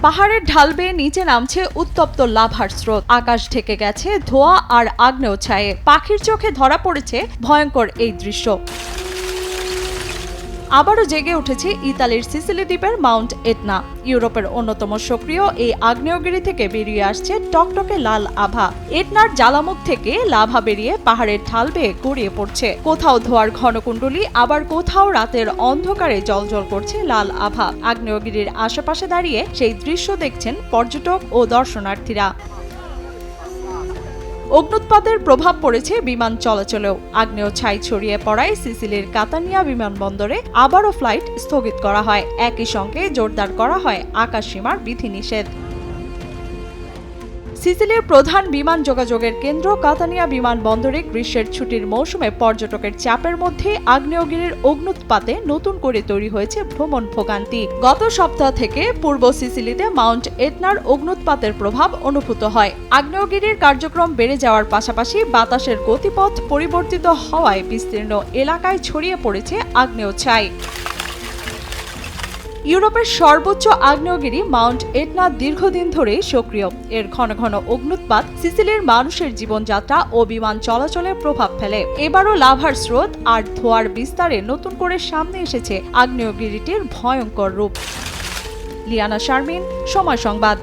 পাহাড়ের ঢাল বেয়ে নিচে নামছে উত্তপ্ত লাভার স্রোত। আকাশ ঢেকে গেছে ধোঁয়া আর আগ্নেয় ছায়ে। পাখির চোখে ধরা পড়েছে ভয়ঙ্কর এই দৃশ্য। আবারও জেগে উঠেছে ইতালির সিসিলি দ্বীপের মাউন্ট এটনা। ইউরোপের অন্যতম সক্রিয় এই আগ্নেয়গিরি থেকে বেরিয়ে আসছে টকটকে লাল আভা। এটনার জ্বালামুখ থেকে লাভা বেরিয়ে পাহাড়ের ঢাল বেয়ে গড়িয়ে পড়ছে। কোথাও ধোঁয়ার ঘনকুণ্ডলী, আবার কোথাও রাতের অন্ধকারে জ্বলজ্বল করছে লাল আভা। আগ্নেয়গিরির আশেপাশে দাঁড়িয়ে সেই দৃশ্য দেখছেন পর্যটক ও দর্শনার্থীরা। অগ্নুৎপাতের প্রভাব পড়েছে বিমান চলাচলেও। আগ্নেয় ছাই ছড়িয়ে পড়ায় সিসিলির কাতানিয়া বিমানবন্দরে আবারও ফ্লাইট স্থগিত করা হয়। একই সঙ্গে জোরদার করা হয় আকাশসীমার বিধিনিষেধ। সিসিলির প্রধান বিমান যোগাযোগের কেন্দ্র কাতানিয়া বিমানবন্দরে গ্রীষ্মের ছুটির মৌসুমে পর্যটকের চাপের মধ্যে আগ্নেয়গিরির অগ্নুৎপাতে নতুন করে তৈরি হয়েছে ভ্রমণ ভোগান্তি। গত সপ্তাহ থেকে পূর্ব সিসিলিতে মাউন্ট এটনার অগ্নুৎপাতের প্রভাব অনুভূত হয়। আগ্নেয়গিরির কার্যক্রম বেড়ে যাওয়ার পাশাপাশি বাতাসের গতিপথ পরিবর্তিত হওয়ায় বিস্তীর্ণ এলাকায় ছড়িয়ে পড়েছে আগ্নেয় ছাই। ইউরোপের সর্বোচ্চ আগ্নেয়গিরি মাউন্ট এটনা দীর্ঘদিন ধরেই সক্রিয়। এর ঘন ঘন অগ্নুৎপাত সিসিলির মানুষের জীবনযাত্রা ও বিমান চলাচলে প্রভাব ফেলে। এবারও লাভার স্রোত আর ধোঁয়ার বিস্তারে নতুন করে সামনে এসেছে আগ্নেয়গিরিটির ভয়ঙ্কর রূপ। লিয়ানা শারমিন, সময় সংবাদ।